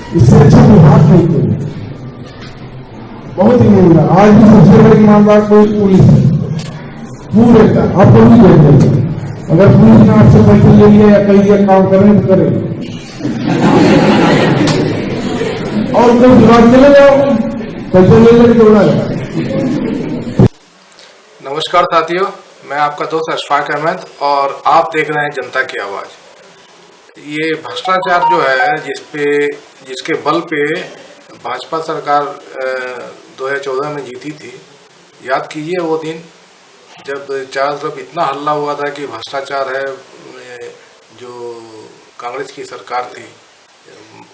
इससे अच्छा विभाग नहीं कोई, बहुत ईमानदार। आज भी सबसे बड़ी ईमानदार कोई पुलिस है पूरे का, आपको नहीं भेज देंगे। अगर पुलिस ने आपसे पैसे ले लिया या कहीं दिया काम करें तो करें, और कोई विभाग चले जाओ पैसे ले लेके दौड़ा जाए। नमस्कार साथियों, मैं आपका दोस्त अशफाक अहमद और आप देख रहे हैं जनता की आवाज़। ये भ्रष्टाचार जो है जिसके बल पे भाजपा सरकार 2014 में जीती थी। याद कीजिए वो दिन जब चारों तरफ इतना हल्ला हुआ था कि भ्रष्टाचार है। जो कांग्रेस की सरकार थी,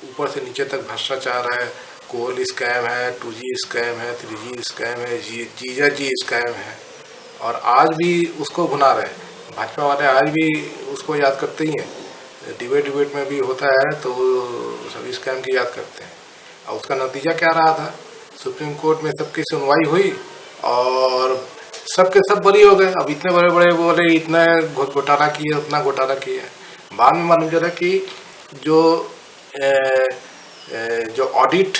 ऊपर से नीचे तक भ्रष्टाचार है, कोल स्कैम है, 2G स्कैम है, 3G स्कैम है, जीजा जी स्कैम है, और आज भी उसको भुना रहे हैं। भाजपा वाले आज भी उसको याद करते ही हैं। डिबेट में भी होता है तो सभी स्कैम की याद करते हैं। और उसका नतीजा क्या रहा था? सुप्रीम कोर्ट में सबकी सुनवाई हुई और सबके सब बरी हो गए। अब इतने बड़े बड़े बोले इतना घोटाला किया, उतना घोटाला किया। बाद में मालूम चला कि जो ऑडिट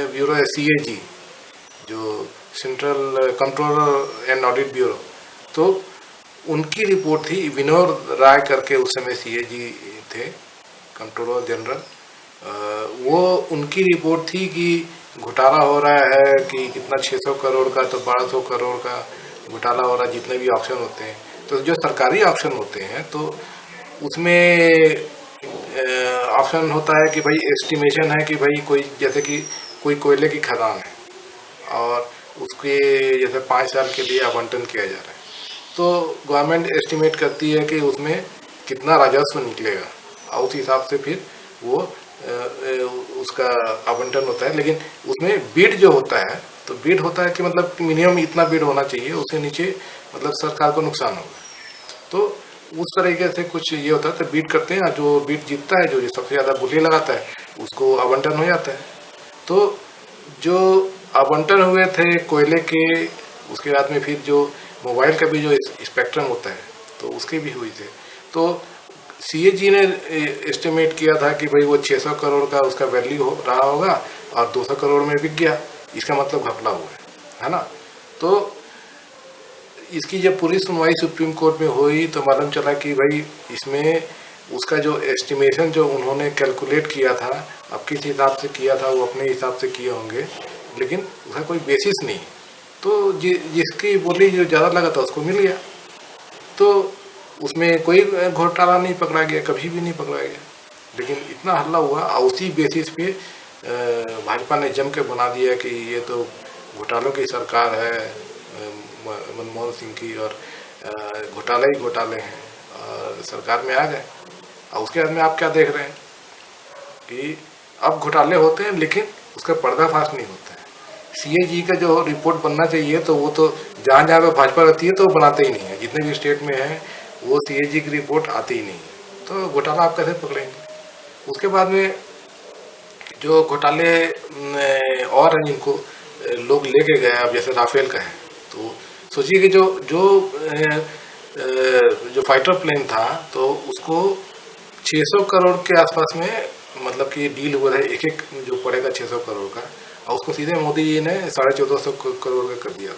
ब्यूरो है, CAG, जो central controller and audit bureau, तो उनकी रिपोर्ट थी। विनोद राय करके उस समय CAG थे, कंट्रोलर जनरल। वो उनकी रिपोर्ट थी कि घोटाला हो रहा है, कि कितना 600 करोड़ का तो 1200 करोड़ का घोटाला हो रहा है। जितने भी ऑप्शन होते हैं, तो जो सरकारी ऑप्शन होते हैं तो उसमें ऑप्शन होता है कि भाई एस्टिमेशन है कि भाई कोई, जैसे कि कोई कोयले की खदान है और उसके जैसे 5 साल के लिए आवंटन किया जा रहा है, तो गवर्नमेंट एस्टिमेट करती है कि उसमें कितना राजस्व निकलेगा और उस हिसाब से फिर वो उसका आवंटन होता है। लेकिन उसमें बिड जो होता है, तो बिड होता है कि मतलब मिनिमम इतना बिड होना चाहिए, उससे नीचे मतलब सरकार को नुकसान होगा। तो उस तरीके से कुछ ये होता है, तो बिड करते हैं, जो बिड जीतता है, जो सबसे ज़्यादा बोली लगाता है, उसको आवंटन हो जाता है। तो जो आवंटन हुए थे कोयले के, उसके बाद में फिर जो मोबाइल का भी जो स्पेक्ट्रम होता है, तो उसके भी हुई थे। तो CAG ने एस्टिमेट किया था कि भाई वो 600 करोड़ का उसका वैल्यू रहा होगा और 200 करोड़ में बिक गया, इसका मतलब घपला हुआ है ना। तो इसकी जब पूरी सुनवाई सुप्रीम कोर्ट में हुई तो मालूम चला कि भाई इसमें उसका जो एस्टिमेशन जो उन्होंने कैलकुलेट किया था, अब किस हिसाब से किया था वो अपने हिसाब से किए होंगे, लेकिन उसका कोई बेसिस नहीं। तो जिसकी बोली जो ज़्यादा लगा था उसको मिल गया। तो उसमें कोई घोटाला नहीं पकड़ा गया, कभी भी नहीं पकड़ा गया। लेकिन इतना हल्ला हुआ और उसी बेसिस पे भाजपा ने जम के बना दिया कि ये तो घोटालों की सरकार है, मनमोहन सिंह की, और घोटाले ही घोटाले हैं, और सरकार में आ गए। और उसके बाद में आप क्या देख रहे हैं कि अब घोटाले होते हैं लेकिन उसका पर्दाफाश नहीं होता है। CAG का जो रिपोर्ट बनना चाहिए, तो वो तो जहाँ जहाँ पे भाजपा रहती है तो वो बनाते ही नहीं है। जितने भी स्टेट में है वो CAG की रिपोर्ट आती ही नहीं है, तो घोटाला आप कैसे पकड़ेंगे? उसके बाद में जो घोटाले और हैं जिनको लोग लेके गए, अब जैसे राफेल का है, तो सोचिए कि जो फाइटर प्लेन था, तो उसको 600 करोड़ के आसपास में मतलब कि डील हुआ है, एक एक जो पड़ेगा 600 करोड़ का, और उसको सीधे मोदी जी ने 1450 करोड़ का कर दिया।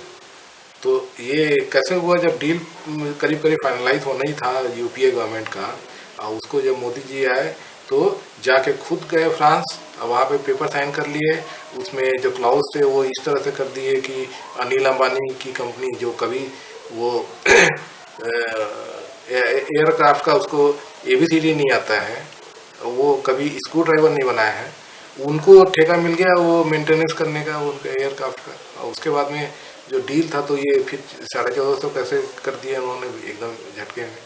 तो ये कैसे हुआ? जब डील करीब करीब फाइनलाइज होना ही था UPA गवर्नमेंट का, और उसको जब मोदी जी आए तो जाके खुद गए फ्रांस, और वहाँ पे पेपर साइन कर लिए। उसमें जो क्लाउज थे वो इस तरह से कर दिए कि अनिल अंबानी की कंपनी, जो कभी वो एयरक्राफ्ट का उसको ABCD नहीं आता है, वो कभी स्क्रू ड्राइवर नहीं बनाया है, उनको ठेका मिल गया वो मेंटेनेंस करने का उनके एयरक्राफ्ट का। और उसके बाद में जो डील था, तो ये फिर 1450 कैसे कर दिया उन्होंने एकदम झटके में।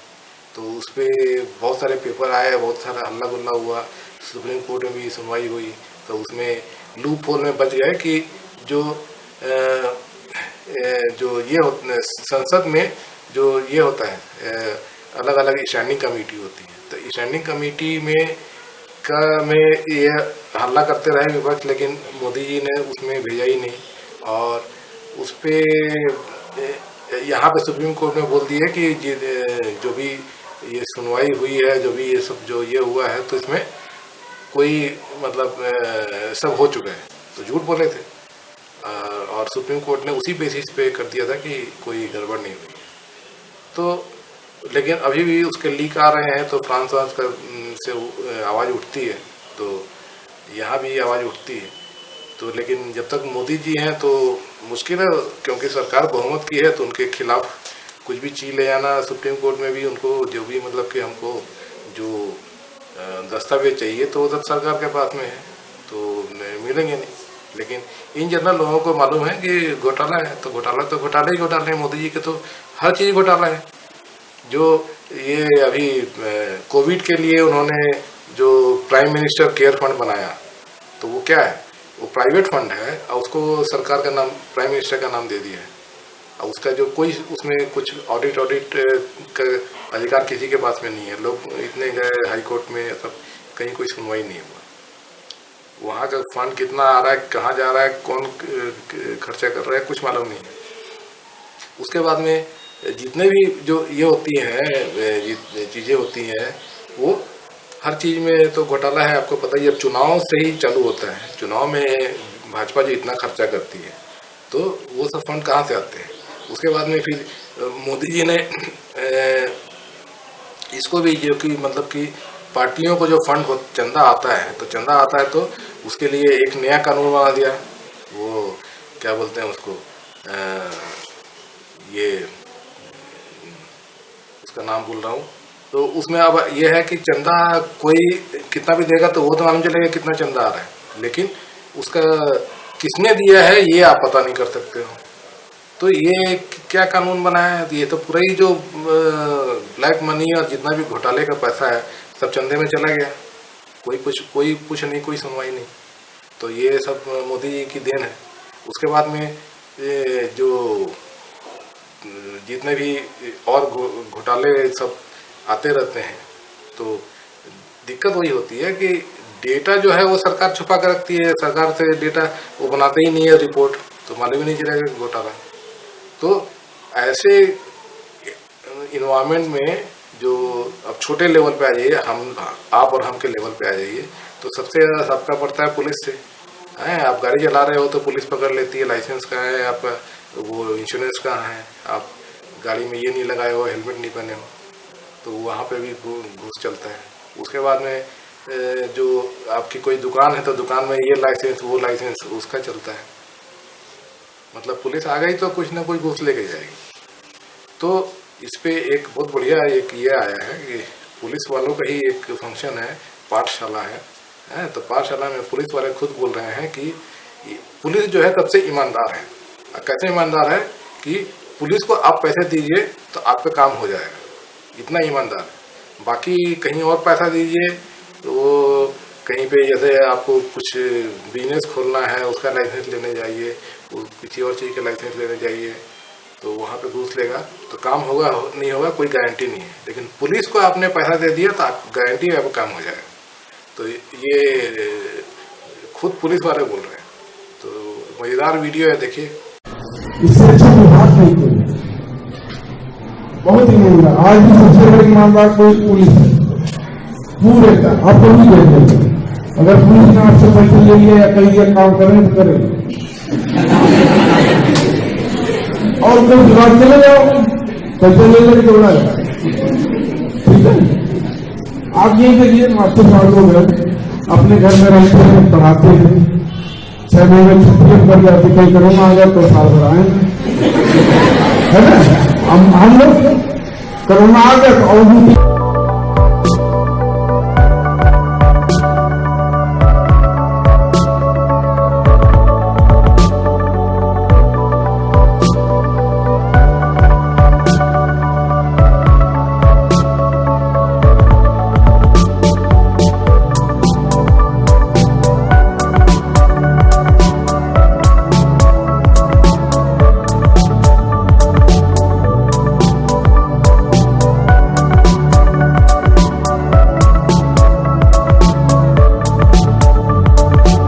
तो उस पर बहुत सारे पेपर आए, बहुत सारा हल्ला गुल्ला हुआ, सुप्रीम कोर्ट में भी सुनवाई हुई। तो उसमें लूप होल में बच गए कि जो ये संसद में जो ये होता है, अलग अलग स्टैंडिंग कमेटी होती है, तो स्टैंडिंग कमेटी में ये हल्ला करते रहे विपक्ष, लेकिन मोदी जी ने उसमें भेजा ही नहीं। और उस पर यहाँ पे सुप्रीम कोर्ट ने बोल दिया कि जो भी ये सुनवाई हुई है, जो भी ये सब जो ये हुआ है, तो इसमें कोई मतलब सब हो चुका है, तो झूठ बोले थे। और सुप्रीम कोर्ट ने उसी बेसिस पे कर दिया था कि कोई गड़बड़ नहीं हुई। तो लेकिन अभी भी उसके लीक आ रहे हैं, तो फ्रांस का से आवाज़ उठती है, तो यहाँ भी आवाज़ उठती है। तो लेकिन जब तक मोदी जी हैं तो मुश्किल है, क्योंकि सरकार बहुमत की है, तो उनके खिलाफ कुछ भी चीज़ ले जाना सुप्रीम कोर्ट में भी उनको जो भी मतलब कि हमको जो दस्तावेज चाहिए तो वो सब सरकार के पास में है, तो मिलेंगे नहीं। लेकिन इन जनरल लोगों को मालूम है कि घोटाला है, तो घोटाले ही घोटाले हैं। मोदी जी के तो हर चीज़ घोटाला है। जो ये अभी कोविड के लिए उन्होंने जो प्राइम मिनिस्टर केयर फंड बनाया, तो वो क्या है, वो प्राइवेट फंड है और उसको सरकार का नाम, प्राइम मिनिस्टर का नाम दे दिया है। और उसका जो कोई उसमें कुछ ऑडिट का अधिकार किसी के पास में नहीं है। लोग इतने गए हाई कोर्ट में, सब कहीं कोई सुनवाई नहीं हुआ। वहाँ का फंड कितना आ रहा है, कहाँ जा रहा है, कौन खर्चा कर रहा है, कुछ मालूम नहीं है। उसके बाद में जितने भी जो ये होती हैं चीज़ें होती हैं, वो हर चीज़ में तो घोटाला है। आपको पता ही है, अब चुनाव से ही चालू होता है। चुनाव में भाजपा जो इतना खर्चा करती है, तो वो सब फंड कहाँ से आते हैं। उसके बाद में फिर मोदी जी ने इसको भी, जो कि मतलब कि पार्टियों को जो फंड चंदा आता है, तो चंदा आता है तो उसके लिए एक नया कानून बना दिया। वो क्या बोलते हैं उसको, ये उसका नाम भूल रहा हूँ। तो उसमें अब ये है कि चंदा कोई कितना भी देगा तो वो तो मालूम चलेगा कितना चंदा आ रहा है, लेकिन उसका किसने दिया है ये आप पता नहीं कर सकते हो। तो ये क्या कानून बनाया है, ये तो पूरा ही जो ब्लैक मनी और जितना भी घोटाले का पैसा है सब चंदे में चला गया। कोई कुछ नहीं, कोई सुनवाई नहीं। तो ये सब मोदी जी की देन है। उसके बाद में जो जितने भी और घोटाले सब आते रहते हैं, तो दिक्कत वही होती है कि डेटा जो है वो सरकार छुपा कर रखती है। सरकार से डेटा वो बनाते ही नहीं है रिपोर्ट, तो मालूम ही नहीं चलेगा घोटाला। तो ऐसे इन्वायरमेंट में जो अब छोटे लेवल पे आ जाइए, हम आप और हम के लेवल पे आ जाइए, तो सबसे ज़्यादा सबका पड़ता है पुलिस से। हैं, आप गाड़ी चला रहे हो तो पुलिस पकड़ लेती है, लाइसेंस कहाँ है, आप वो इंश्योरेंस कहाँ है, आप गाड़ी में ये नहीं लगाए हो, हेलमेट नहीं पहने हो, तो वहाँ पे भी घूस चलता है। उसके बाद में जो आपकी कोई दुकान है तो दुकान में ये लाइसेंस वो लाइसेंस उसका चलता है। मतलब पुलिस आ गई तो कुछ ना कुछ घूस लेके जाएगी। तो इस पे एक बहुत बढ़िया एक ये आया है कि पुलिस वालों का ही एक फंक्शन है, पाठशाला है। तो पाठशाला में पुलिस वाले खुद बोल रहे हैं कि पुलिस जो है सबसे ईमानदार है। कैसे ईमानदार है कि पुलिस को आप पैसे दीजिए तो आपका काम हो जाएगा, इतना ईमानदार है। बाकी कहीं और पैसा दीजिए तो कहीं पे जैसे आपको कुछ बिजनेस खोलना है उसका लाइसेंस लेने जाइए, किसी और चीज़ का लाइसेंस लेने जाइए, तो वहाँ पे घूस लेगा तो काम होगा नहीं होगा कोई गारंटी नहीं है। लेकिन पुलिस को आपने पैसा दे दिया तो आप गारंटी है आपका काम हो जाएगा। तो ये खुद पुलिस वाले बोल रहे हैं। तो मजेदार वीडियो है, देखिए। इससे अच्छा विभाग नहीं कोई, बहुत ईमानदार। आज भी सबसे बड़ी ईमानदार कोई पुलिस है पूरे का। आप तो नहीं कहते, अगर पुलिस ने आपसे पैसे ले लिया या कहीं ये काम करें तो करें, और कोई विभाग चले जाओ पैसे ले लेके उड़ा जाए, ठीक है। आप यही देखिए, मास्टर साहब लोग अपने घर में रहते हैं, पढ़ाते हैं, 6 महीने छुट्टियां पड़ जाती, कहीं कोरोना आ गया तो साल भर आए, है ना। हम लोग कोरोना आ गया तो और भी